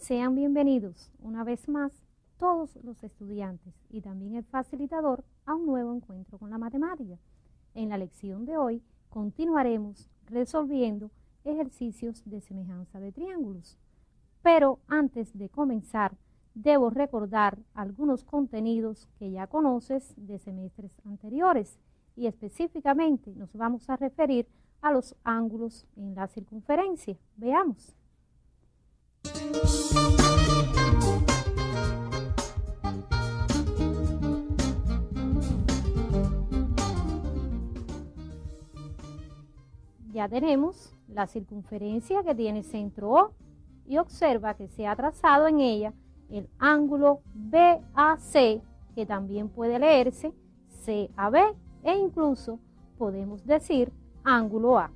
Sean bienvenidos una vez más todos los estudiantes y también el facilitador a un nuevo encuentro con la matemática. En la lección de hoy continuaremos resolviendo ejercicios de semejanza de triángulos. Pero antes de comenzar, debo recordar algunos contenidos que ya conoces de semestres anteriores y específicamente nos vamos a referir a los ángulos en la circunferencia. Veamos. Ya tenemos la circunferencia que tiene centro O y observa que se ha trazado en ella el ángulo BAC, que también puede leerse CAB e incluso podemos decir ángulo A.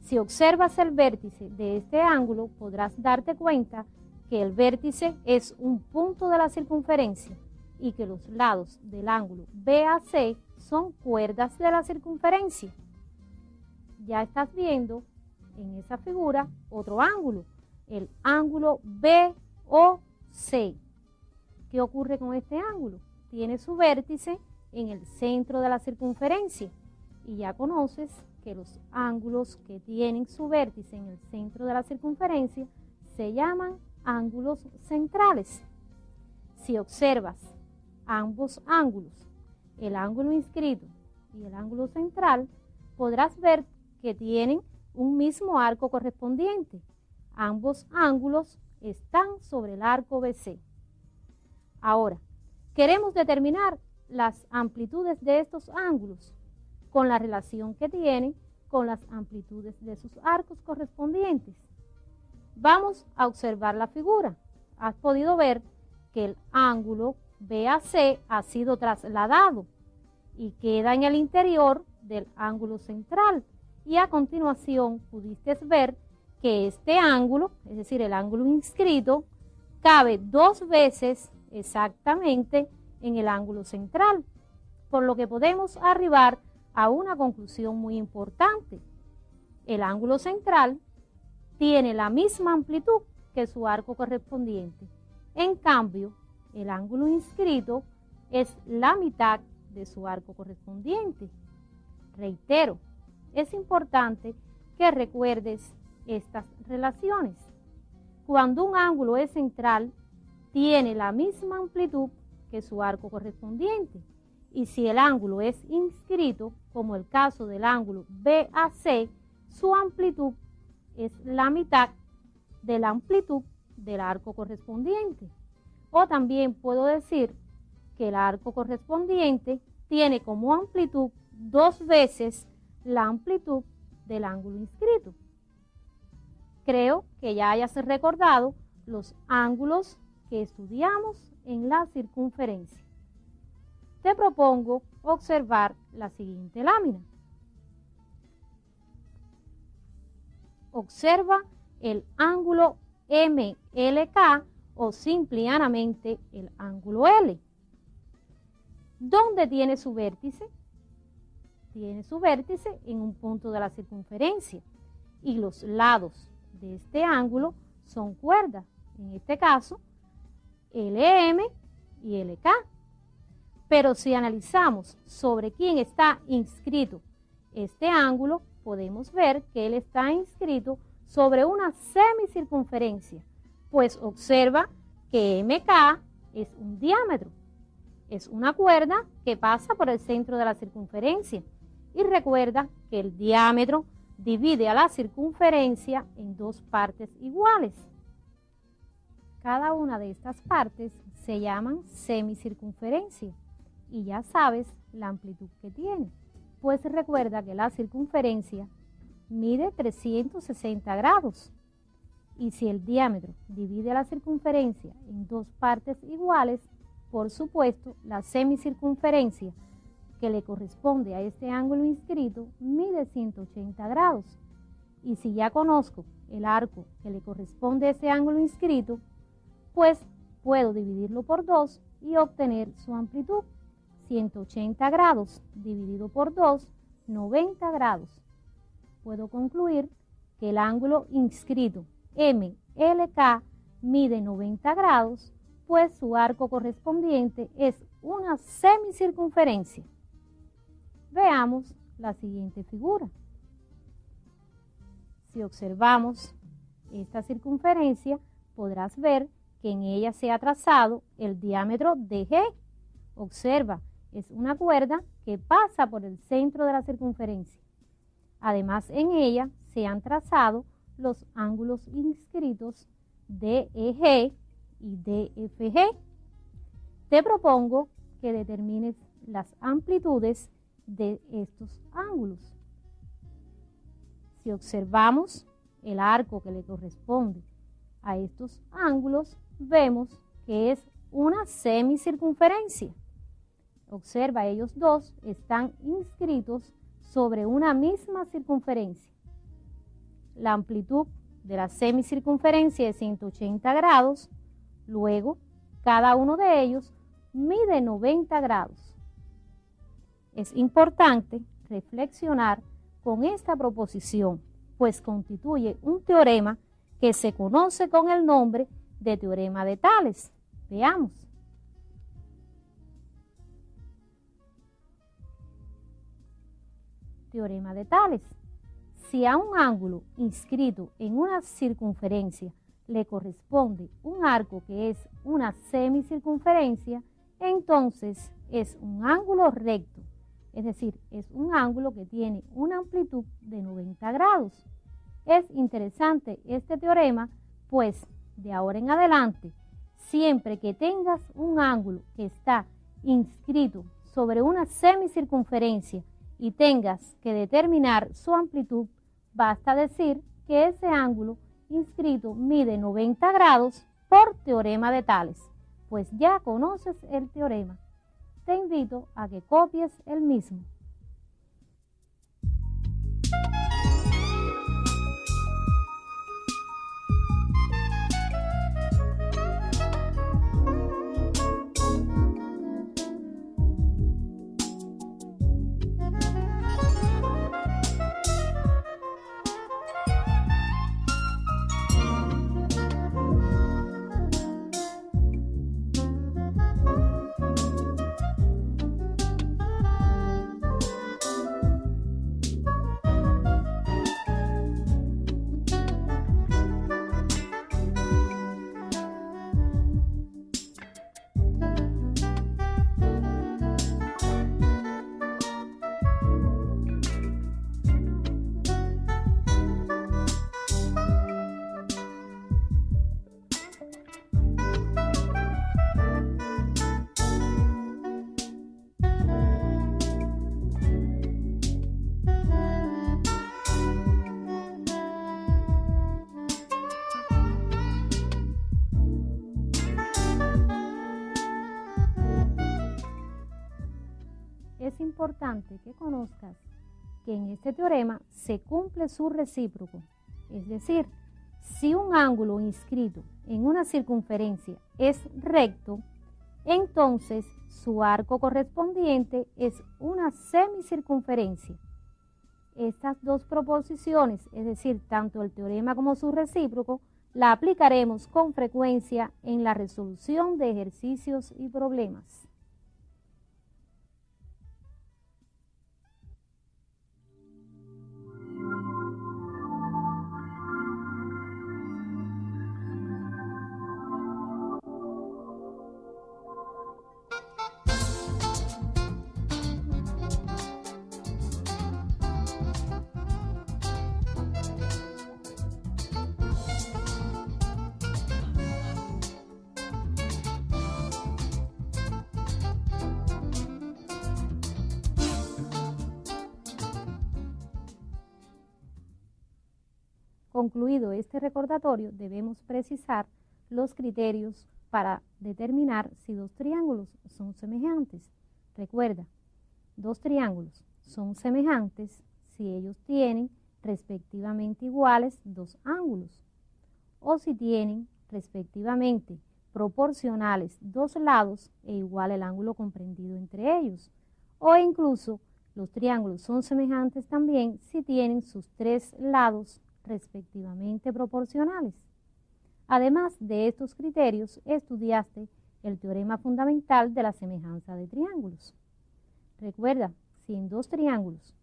Si observas el vértice de este ángulo, podrás darte cuenta que el vértice es un punto de la circunferencia y que los lados del ángulo BAC son cuerdas de la circunferencia. Ya estás viendo en esa figura otro ángulo, el ángulo BOC. ¿Qué ocurre con este ángulo? Tiene su vértice en el centro de la circunferencia y ya conoces que los ángulos que tienen su vértice en el centro de la circunferencia se llaman ángulos centrales. Si observas ambos ángulos, el ángulo inscrito y el ángulo central, podrás ver que tienen un mismo arco correspondiente. Ambos ángulos están sobre el arco BC. Ahora, queremos determinar las amplitudes de estos ángulos con la relación que tienen con las amplitudes de sus arcos correspondientes. Vamos a observar la figura. Has podido ver que el ángulo BAC ha sido trasladado y queda en el interior del ángulo central. Y a continuación pudiste ver que este ángulo, es decir, el ángulo inscrito, cabe 2 veces exactamente en el ángulo central, por lo que podemos arribar a una conclusión muy importante. El ángulo central tiene la misma amplitud que su arco correspondiente. En cambio, el ángulo inscrito es la mitad de su arco correspondiente. Reitero, es importante que recuerdes estas relaciones. Cuando un ángulo es central, tiene la misma amplitud que su arco correspondiente. Y si el ángulo es inscrito, como el caso del ángulo BAC, su amplitud es la mitad de la amplitud del arco correspondiente. O también puedo decir que el arco correspondiente tiene como amplitud 2 veces la amplitud del ángulo inscrito. Creo que ya hayas recordado los ángulos que estudiamos en la circunferencia. Te propongo observar la siguiente lámina. Observa el ángulo MLK o simplemente el ángulo L. ¿Dónde tiene su vértice? Tiene su vértice en un punto de la circunferencia y los lados de este ángulo son cuerdas, en este caso LM y LK. Pero si analizamos sobre quién está inscrito este ángulo, podemos ver que él está inscrito sobre una semicircunferencia, pues observa que MK es un diámetro, es una cuerda que pasa por el centro de la circunferencia. Y recuerda que el diámetro divide a la circunferencia en 2 partes iguales. Cada una de estas partes se llaman semicircunferencia y ya sabes la amplitud que tiene. Pues recuerda que la circunferencia mide 360 grados y si el diámetro divide a la circunferencia en 2 partes iguales, por supuesto la semicircunferencia que le corresponde a este ángulo inscrito mide 180 grados. Y si ya conozco el arco que le corresponde a ese ángulo inscrito, pues puedo dividirlo por 2 y obtener su amplitud. 180 grados dividido por 2, 90 grados. Puedo concluir que el ángulo inscrito MLK mide 90 grados, pues su arco correspondiente es una semicircunferencia. Veamos la siguiente figura. Si observamos esta circunferencia, podrás ver que en ella se ha trazado el diámetro de G. Observa, es una cuerda que pasa por el centro de la circunferencia. Además, en ella se han trazado los ángulos inscritos DEG y DFG. Te propongo que determines las amplitudes de estos ángulos. Si observamos el arco que le corresponde a estos ángulos, vemos que es una semicircunferencia. Observa, ellos dos están inscritos sobre una misma circunferencia. La amplitud de la semicircunferencia es 180 grados, luego cada uno de ellos mide 90 grados. Es importante reflexionar con esta proposición, pues constituye un teorema que se conoce con el nombre de teorema de Tales. Veamos. Teorema de Tales. Si a un ángulo inscrito en una circunferencia le corresponde un arco que es una semicircunferencia, entonces es un ángulo recto, es decir, es un ángulo que tiene una amplitud de 90 grados. Es interesante este teorema, pues de ahora en adelante, siempre que tengas un ángulo que está inscrito sobre una semicircunferencia y tengas que determinar su amplitud, basta decir que ese ángulo inscrito mide 90 grados por teorema de Tales, pues ya conoces el teorema. Te invito a que copies el mismo. Es importante que conozcas que en este teorema se cumple su recíproco, es decir, si un ángulo inscrito en una circunferencia es recto, entonces su arco correspondiente es una semicircunferencia. Estas dos proposiciones, es decir, tanto el teorema como su recíproco, la aplicaremos con frecuencia en la resolución de ejercicios y problemas. Concluido este recordatorio, debemos precisar los criterios para determinar si dos triángulos son semejantes. Recuerda, dos triángulos son semejantes si ellos tienen respectivamente iguales dos ángulos, o si tienen respectivamente proporcionales dos lados e igual el ángulo comprendido entre ellos, o incluso los triángulos son semejantes también si tienen sus tres lados respectivamente proporcionales. Además de estos criterios, estudiaste el teorema fundamental de la semejanza de triángulos. Recuerda, si en dos triángulos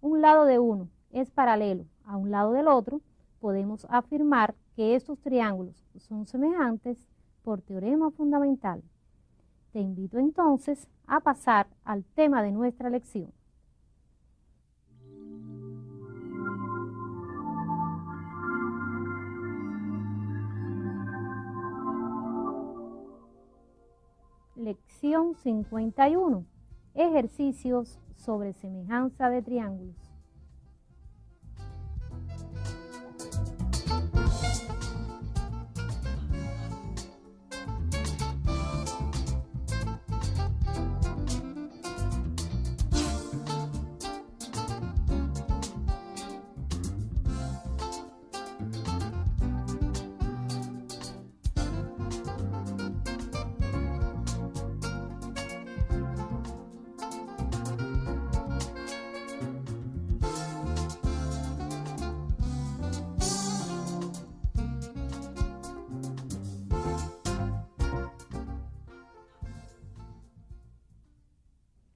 un lado de uno es paralelo a un lado del otro, podemos afirmar que estos triángulos son semejantes por teorema fundamental. Te invito entonces a pasar al tema de nuestra lección. Lección 51. Ejercicios sobre semejanza de triángulos.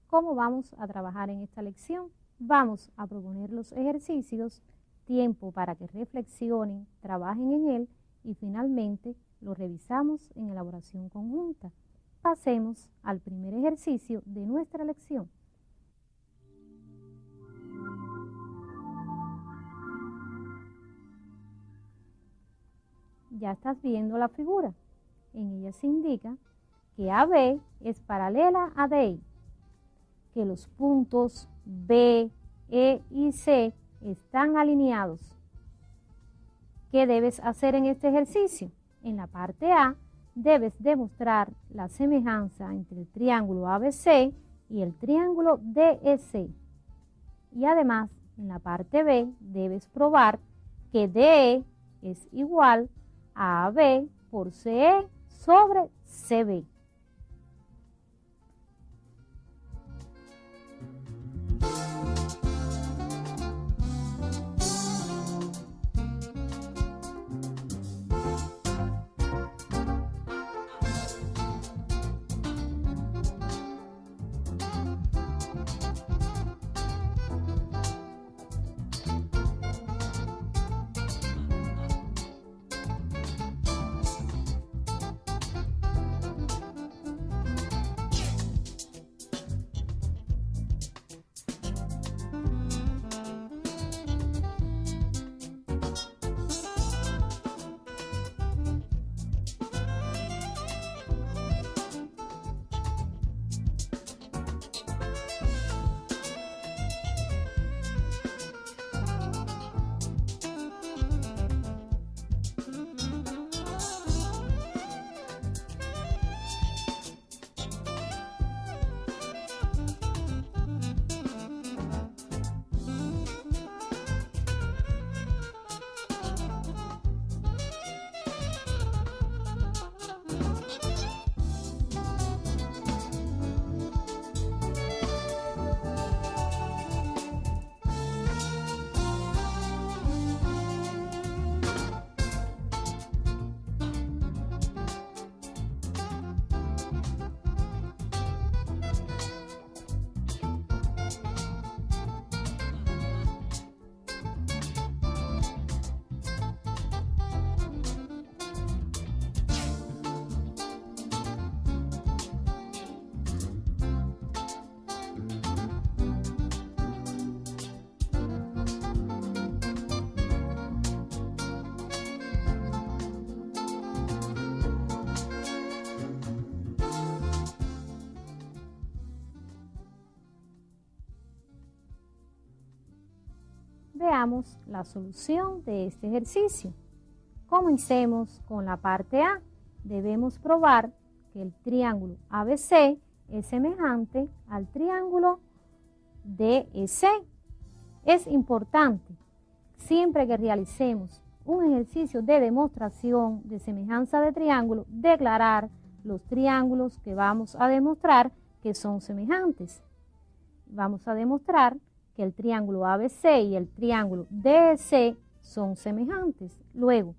¿Cómo vamos a trabajar en esta lección? Vamos a proponer los ejercicios, tiempo para que reflexionen, trabajen en él y finalmente lo revisamos en elaboración conjunta. Pasemos al primer ejercicio de nuestra lección. Ya estás viendo la figura. En ella se indica que AB es paralela a DI, que los puntos B, E y C están alineados. ¿Qué debes hacer en este ejercicio? En la parte A debes demostrar la semejanza entre el triángulo ABC y el triángulo DEC. Y además, en la parte B debes probar que DE es igual a AB por CE sobre CB. Veamos la solución de este ejercicio. Comencemos con la parte A. Debemos probar que el triángulo ABC es semejante al triángulo DEC. Es importante, siempre que realicemos un ejercicio de demostración de semejanza de triángulo, declarar los triángulos que vamos a demostrar que son semejantes. Vamos a demostrar que el triángulo ABC y el triángulo DEC son semejantes. Luego,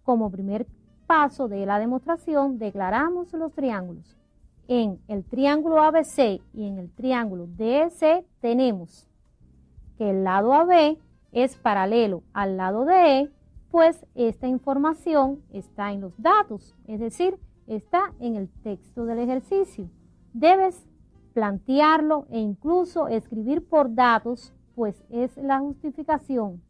como primer paso de la demostración declaramos los triángulos. En el triángulo ABC y en el triángulo DEC tenemos que el lado AB es paralelo al lado DE, pues esta información está en los datos, es decir, está en el texto del ejercicio. Debes plantearlo e incluso escribir por datos, pues es la justificación.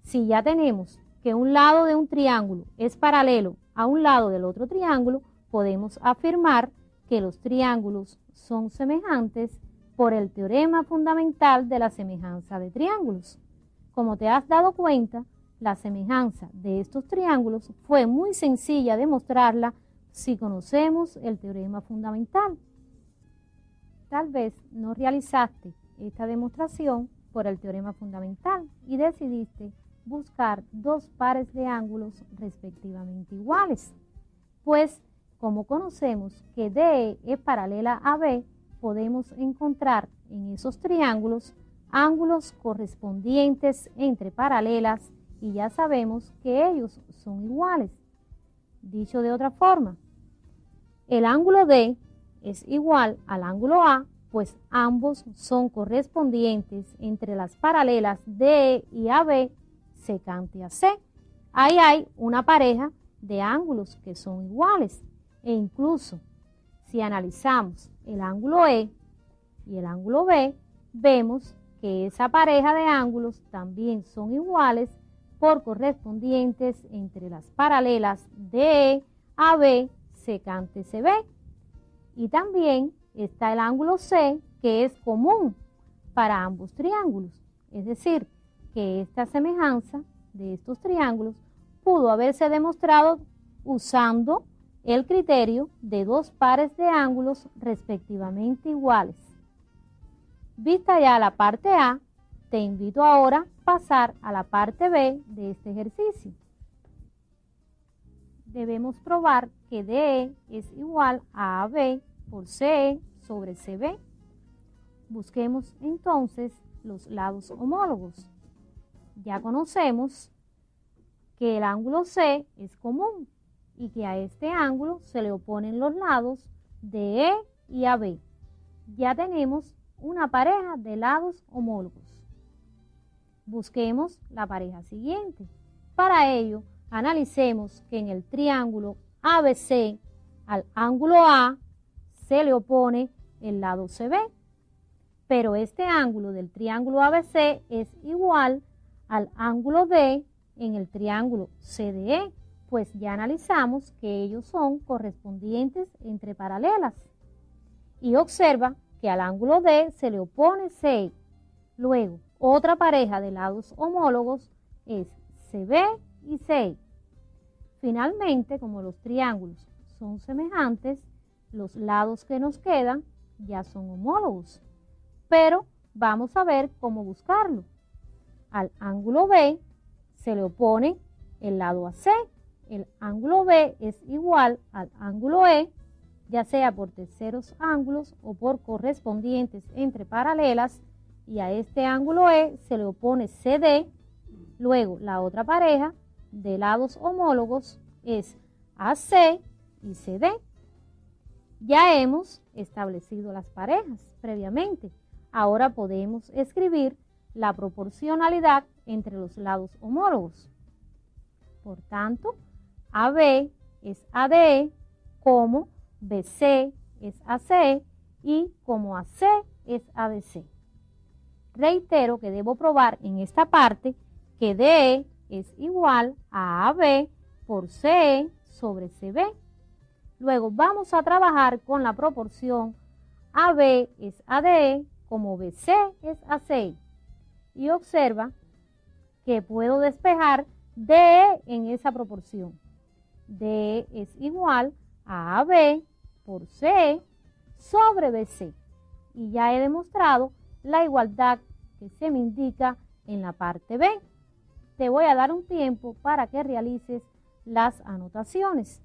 Si ya tenemos que un lado de un triángulo es paralelo a un lado del otro triángulo, podemos afirmar que los triángulos son semejantes por el teorema fundamental de la semejanza de triángulos. Como te has dado cuenta, la semejanza de estos triángulos fue muy sencilla de mostrarla si conocemos el teorema fundamental. Tal vez no realizaste esta demostración por el teorema fundamental y decidiste buscar dos pares de ángulos respectivamente iguales. Pues, como conocemos que DE es paralela a B, podemos encontrar en esos triángulos ángulos correspondientes entre paralelas y ya sabemos que ellos son iguales. Dicho de otra forma, el ángulo D es igual al ángulo A, pues ambos son correspondientes entre las paralelas DE y AB secante a C. Ahí hay una pareja de ángulos que son iguales e incluso si analizamos el ángulo E y el ángulo B, vemos que esa pareja de ángulos también son iguales por correspondientes entre las paralelas DE, AB, secante CB. Y también está el ángulo C, que es común para ambos triángulos. Es decir, que esta semejanza de estos triángulos pudo haberse demostrado usando el criterio de dos pares de ángulos respectivamente iguales. Vista ya la parte A, te invito ahora a pasar a la parte B de este ejercicio. Debemos probar que DE es igual a AB por CE sobre CB. Busquemos entonces los lados homólogos. Ya conocemos que el ángulo C es común y que a este ángulo se le oponen los lados DE y AB. Ya tenemos una pareja de lados homólogos. Busquemos la pareja siguiente. Para ello, analicemos que en el triángulo ABC al ángulo A se le opone el lado CB, pero este ángulo del triángulo ABC es igual al ángulo D en el triángulo CDE, pues ya analizamos que ellos son correspondientes entre paralelas. Y observa que al ángulo D se le opone CE. Luego, otra pareja de lados homólogos es CB y CE. Finalmente, como los triángulos son semejantes, los lados que nos quedan ya son homólogos. Pero vamos a ver cómo buscarlo. Al ángulo B se le opone el lado AC. El ángulo B es igual al ángulo E, ya sea por terceros ángulos o por correspondientes entre paralelas, y a este ángulo E se le opone CD. Luego, la otra pareja de lados homólogos es AC y CD. Ya hemos establecido las parejas previamente. Ahora podemos escribir la proporcionalidad entre los lados homólogos. Por tanto, AB es ADE, como BC es AC y como AC es ADC. Reitero que debo probar en esta parte que DE es igual a AB por CE sobre CB. Luego vamos a trabajar con la proporción AB es ADE como BC es AC. Y observa que puedo despejar DE en esa proporción. DE es igual a AB por CE sobre BC. Y ya he demostrado la igualdad que se me indica en la parte B. Te voy a dar un tiempo para que realices las anotaciones.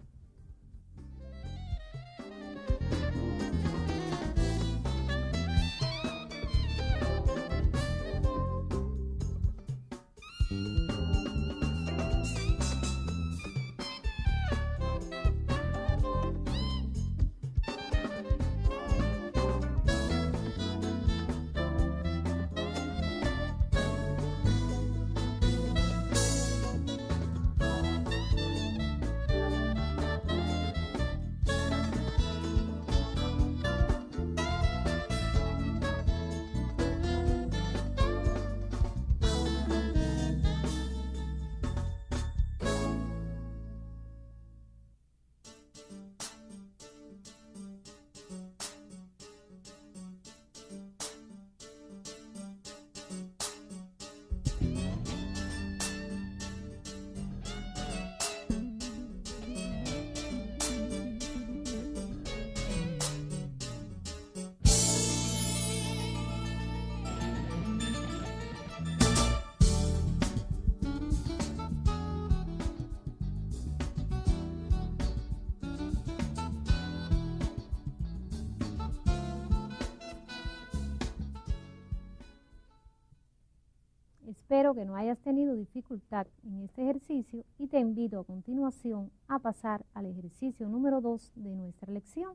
Espero que no hayas tenido dificultad en este ejercicio y te invito a continuación a pasar al ejercicio número 2 de nuestra lección.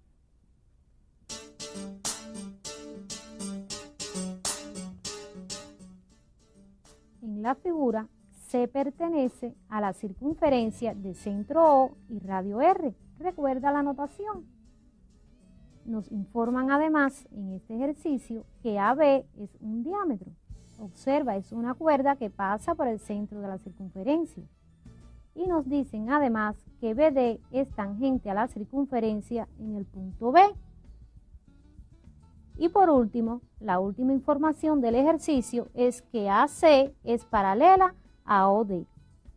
En la figura C pertenece a la circunferencia de centro O y radio R. Recuerda la notación. Nos informan además en este ejercicio que AB es un diámetro. Observa, es una cuerda que pasa por el centro de la circunferencia. Y nos dicen además que BD es tangente a la circunferencia en el punto B. Y por último, la última información del ejercicio es que AC es paralela a OD.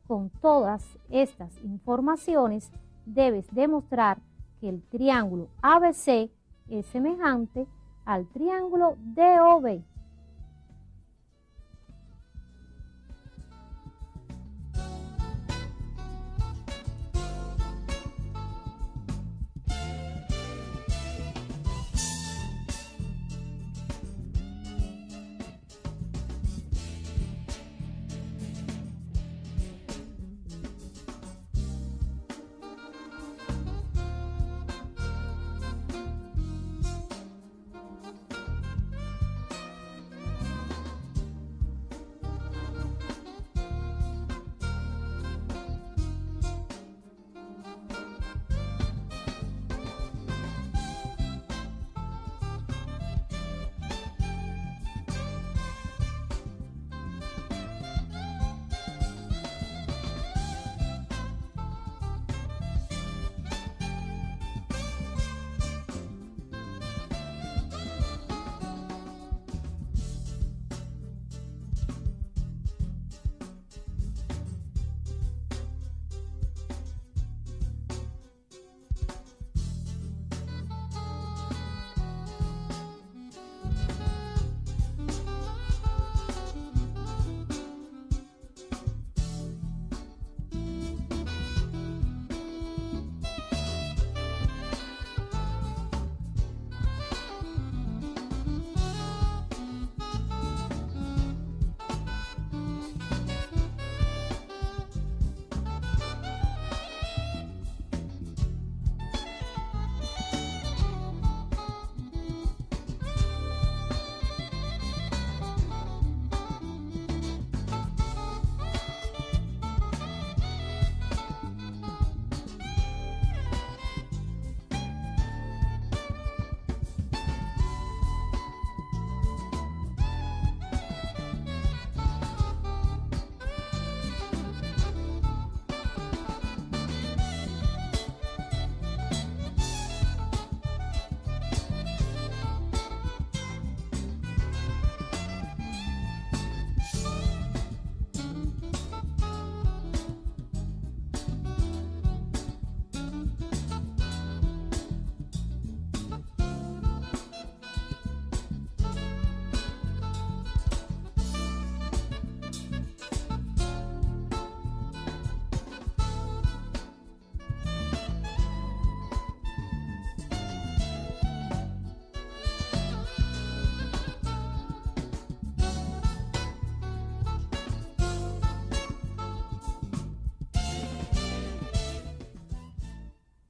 Con todas estas informaciones debes demostrar que el triángulo ABC es semejante al triángulo DOB.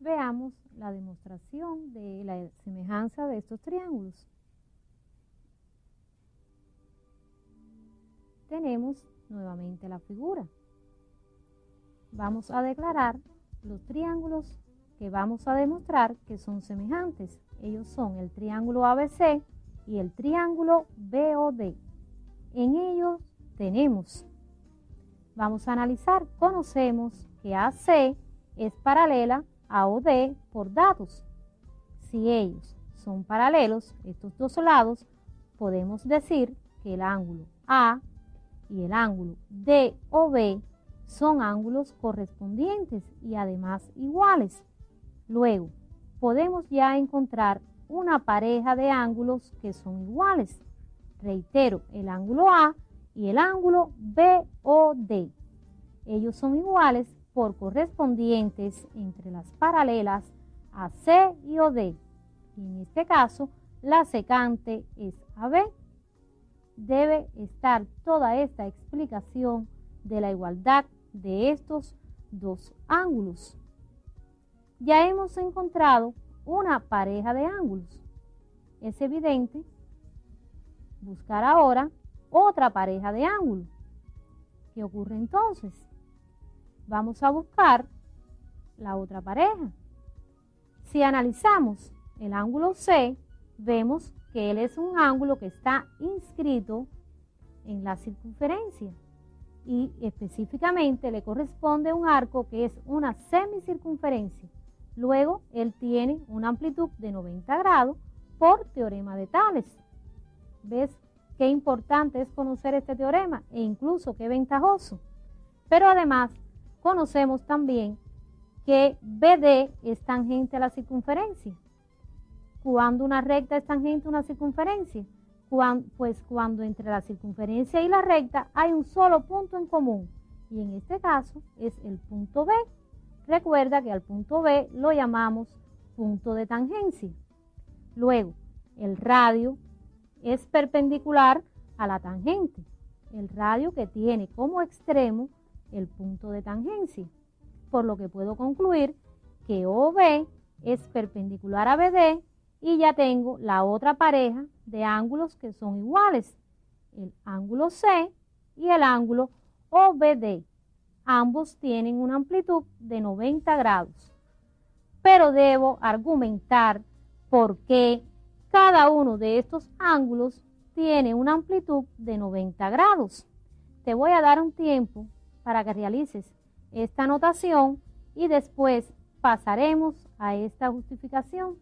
Veamos la demostración de la semejanza de estos triángulos. Tenemos nuevamente la figura. Vamos a declarar los triángulos que vamos a demostrar que son semejantes. Ellos son el triángulo ABC y el triángulo BOD. En ellos vamos a analizar, conocemos que AC es paralela a OD por datos. Si ellos son paralelos, estos dos lados, podemos decir que el ángulo A y el ángulo DOB son ángulos correspondientes y además iguales. Luego, podemos ya encontrar una pareja de ángulos que son iguales. Reitero, el ángulo A y el ángulo BOD. Ellos son iguales por correspondientes entre las paralelas AC y OD. Y en este caso, la secante es AB. debe estar toda esta explicación de la igualdad de estos dos ángulos. Ya hemos encontrado una pareja de ángulos. Es evidente buscar ahora otra pareja de ángulos. ¿Qué ocurre entonces? Vamos a buscar la otra pareja. Si analizamos el ángulo C, vemos que él es un ángulo que está inscrito en la circunferencia y específicamente le corresponde un arco que es una semicircunferencia. Luego, él tiene una amplitud de 90 grados por teorema de Tales. ¿Ves qué importante es conocer este teorema e incluso qué ventajoso? Pero además, conocemos también que BD es tangente a la circunferencia. ¿Cuándo una recta es tangente a una circunferencia? Pues cuando entre la circunferencia y la recta hay un solo punto en común, y en este caso es el punto B. Recuerda que al punto B lo llamamos punto de tangencia. Luego, el radio es perpendicular a la tangente, el radio que tiene como extremo el punto de tangencia, por lo que puedo concluir que OB es perpendicular a BD y ya tengo la otra pareja de ángulos que son iguales, el ángulo C y el ángulo OBD. Ambos tienen una amplitud de 90 grados, pero debo argumentar por qué cada uno de estos ángulos tiene una amplitud de 90 grados. Te voy a dar un tiempo para que realices esta notación y después pasaremos a esta justificación.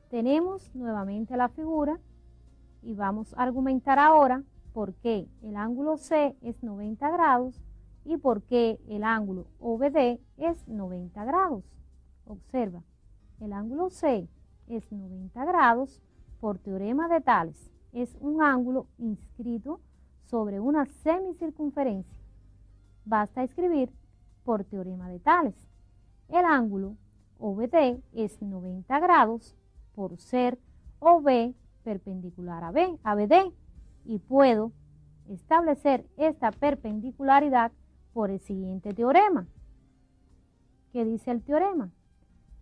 Tenemos nuevamente la figura y vamos a argumentar ahora por qué el ángulo C es 90 grados y por qué el ángulo OBD es 90 grados. Observa, el ángulo C es 90 grados por teorema de Tales. Es un ángulo inscrito sobre una semicircunferencia. Basta escribir por teorema de Tales. El ángulo OBD es 90 grados por ser OB perpendicular a BD, y puedo establecer esta perpendicularidad por el siguiente teorema. ¿Qué dice el teorema?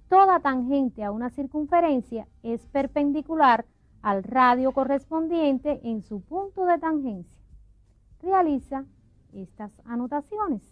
Toda tangente a una circunferencia es perpendicular al radio correspondiente en su punto de tangencia. Realiza estas anotaciones.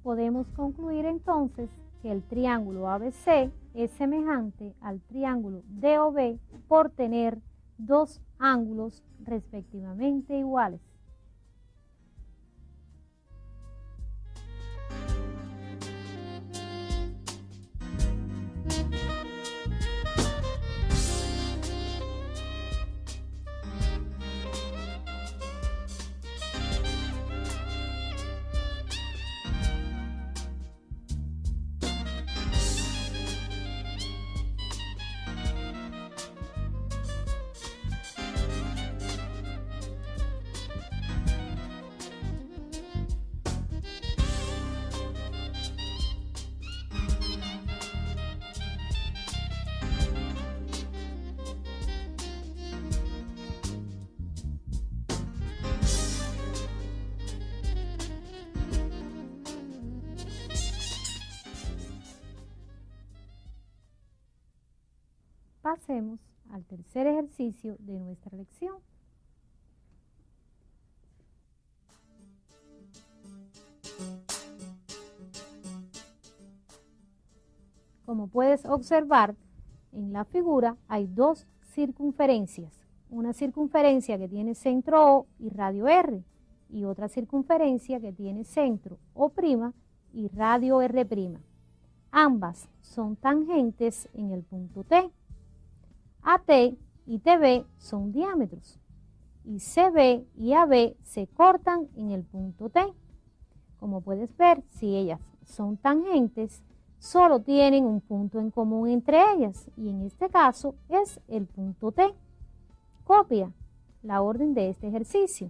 Podemos concluir entonces que el triángulo ABC es semejante al triángulo DOB por tener dos ángulos respectivamente iguales. Pasemos al tercer ejercicio de nuestra lección. Como puedes observar, en la figura hay dos circunferencias. Una circunferencia que tiene centro O y radio R, y otra circunferencia que tiene centro O' y radio R'. Ambas son tangentes en el punto T. AT y TB son diámetros, y CB y AB se cortan en el punto T. Como puedes ver, si ellas son tangentes, solo tienen un punto en común entre ellas, y en este caso es el punto T. Copia la orden de este ejercicio.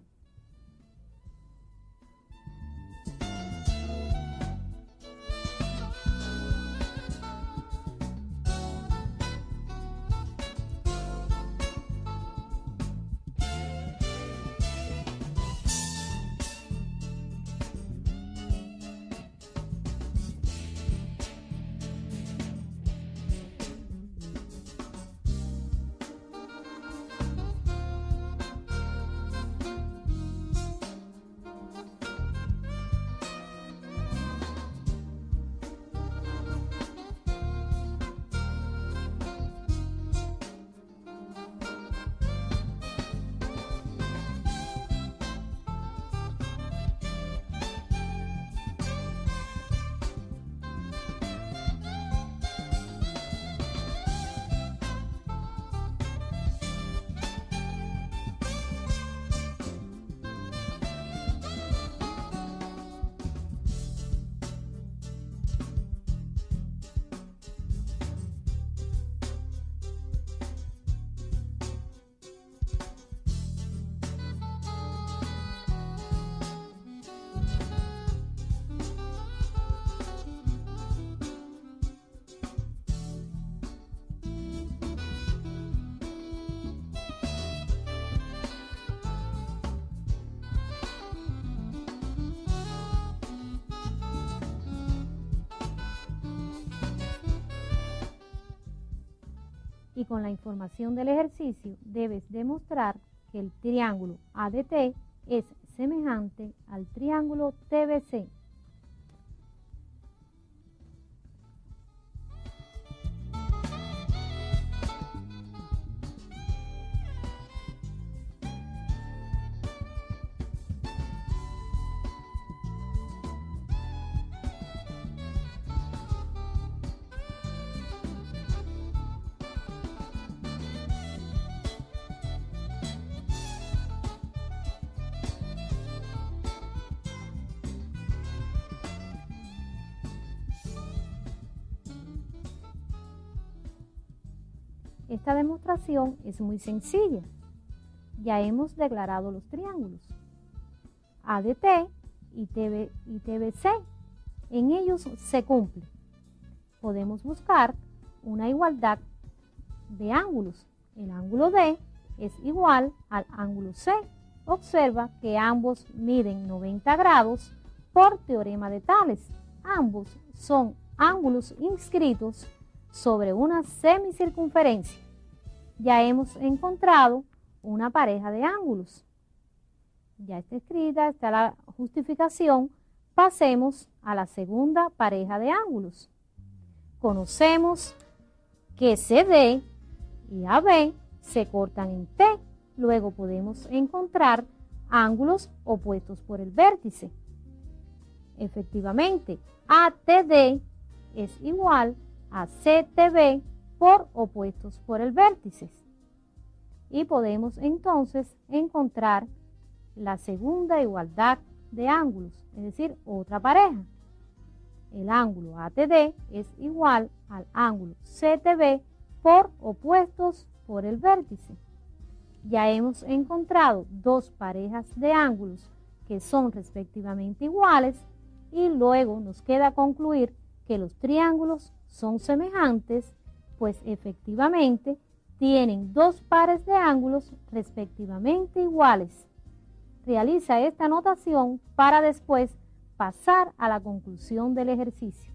Y con la información del ejercicio debes demostrar que el triángulo ADT es semejante al triángulo TBC. Esta demostración es muy sencilla. Ya hemos declarado los triángulos ADT y TBC. En ellos se cumple. Podemos buscar una igualdad de ángulos. El ángulo D es igual al ángulo C. Observa que ambos miden 90 grados por teorema de Tales. Ambos son ángulos inscritos sobre una semicircunferencia. Ya hemos encontrado una pareja de ángulos. Ya está escrita, está la justificación. Pasemos a la segunda pareja de ángulos. Conocemos que CD y AB se cortan en T. Luego podemos encontrar ángulos opuestos por el vértice. Efectivamente, ATD es igual a CTB por opuestos por el vértice. Y podemos entonces encontrar la segunda igualdad de ángulos, es decir, otra pareja. El ángulo ATD es igual al ángulo CTB por opuestos por el vértice. Ya hemos encontrado dos parejas de ángulos que son respectivamente iguales, y luego nos queda concluir que los triángulos son semejantes, pues efectivamente tienen dos pares de ángulos respectivamente iguales. Realiza esta notación para después pasar a la conclusión del ejercicio.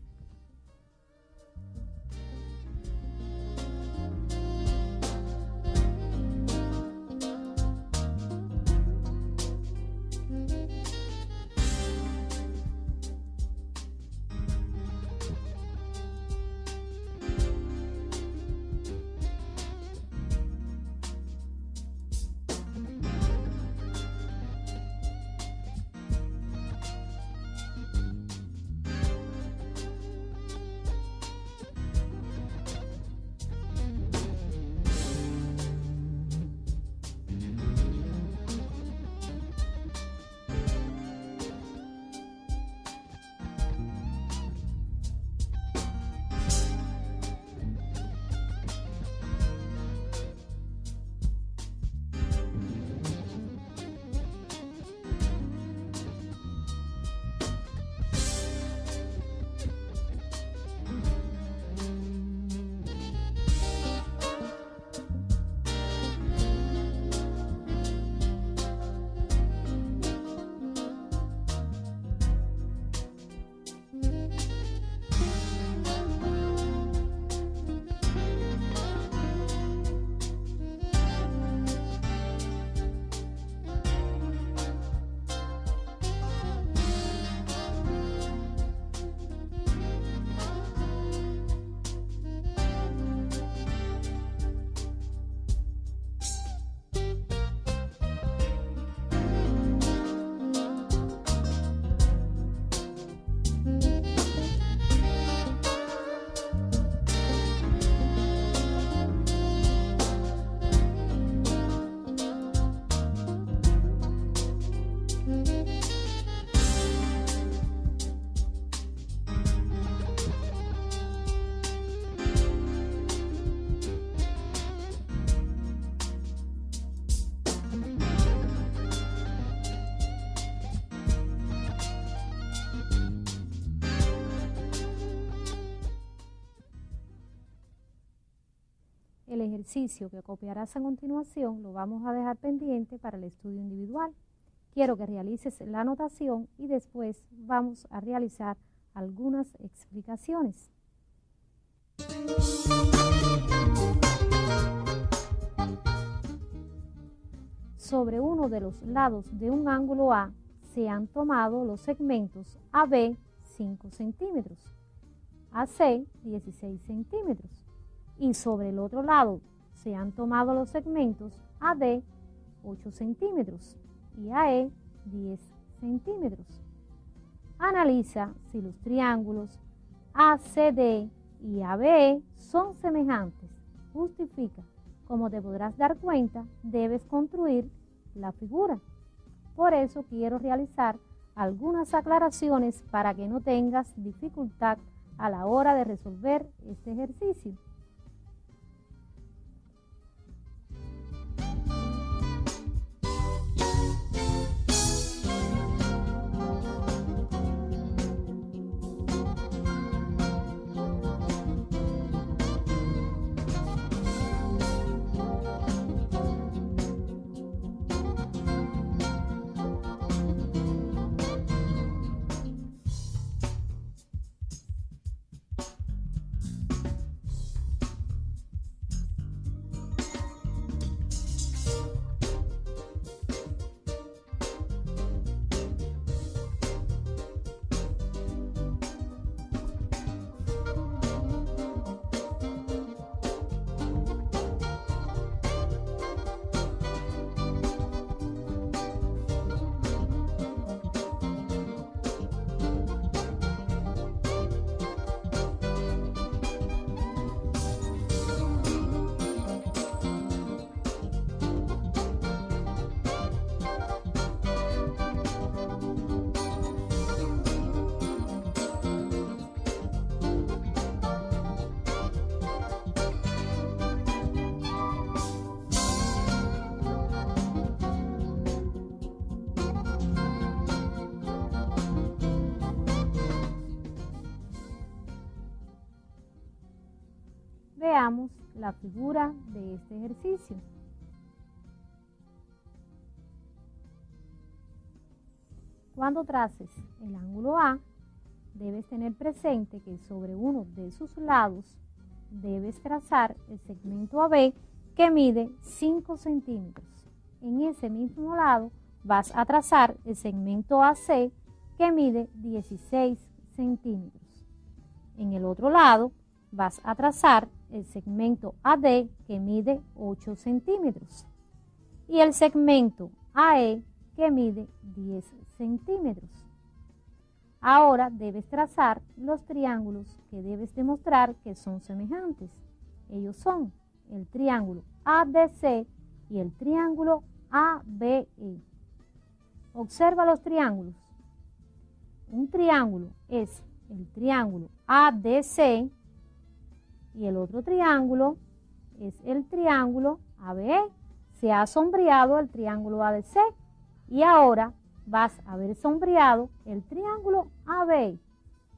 El ejercicio que copiarás a continuación lo vamos a dejar pendiente para el estudio individual. Quiero que realices la anotación y después vamos a realizar algunas explicaciones. Sobre uno de los lados de un ángulo A se han tomado los segmentos AB 5 centímetros, AC 16 centímetros y sobre el otro lado se han tomado los segmentos AD 8 centímetros y AE 10 centímetros. Analiza si los triángulos ACD y ABE son semejantes. Justifica. Como te podrás dar cuenta, debes construir la figura. Por eso quiero realizar algunas aclaraciones para que no tengas dificultad a la hora de resolver este ejercicio. Veamos la figura de este ejercicio. Cuando traces el ángulo A, debes tener presente que sobre uno de sus lados debes trazar el segmento AB que mide 5 centímetros. En ese mismo lado vas a trazar el segmento AC que mide 16 centímetros. En el otro lado vas a trazar el segmento AD que mide 8 centímetros y el segmento AE que mide 10 centímetros. Ahora debes trazar los triángulos que debes demostrar que son semejantes. Ellos son el triángulo ADC y el triángulo ABE. Observa los triángulos. Un triángulo es el triángulo ADC y el otro triángulo es el triángulo ABE. Se ha sombreado el triángulo ADC y ahora vas a ver sombreado el triángulo ABE.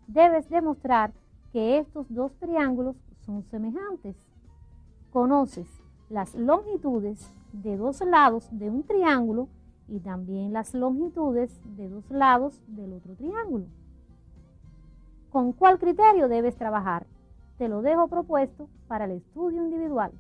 Debes demostrar que estos dos triángulos son semejantes. Conoces las longitudes de dos lados de un triángulo y también las longitudes de dos lados del otro triángulo. ¿Con cuál criterio debes trabajar? Te lo dejo propuesto para el estudio individual.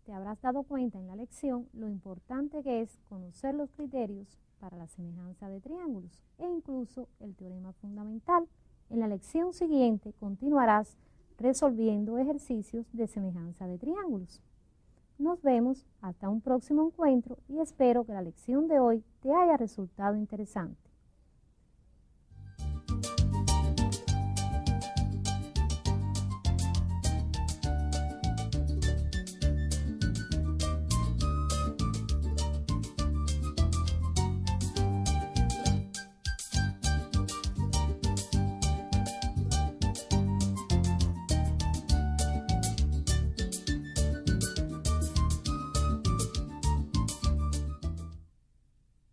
Te habrás dado cuenta en la lección lo importante que es conocer los criterios para la semejanza de triángulos e incluso el teorema fundamental. En la lección siguiente continuarás resolviendo ejercicios de semejanza de triángulos. Nos vemos hasta un próximo encuentro y espero que la lección de hoy te haya resultado interesante.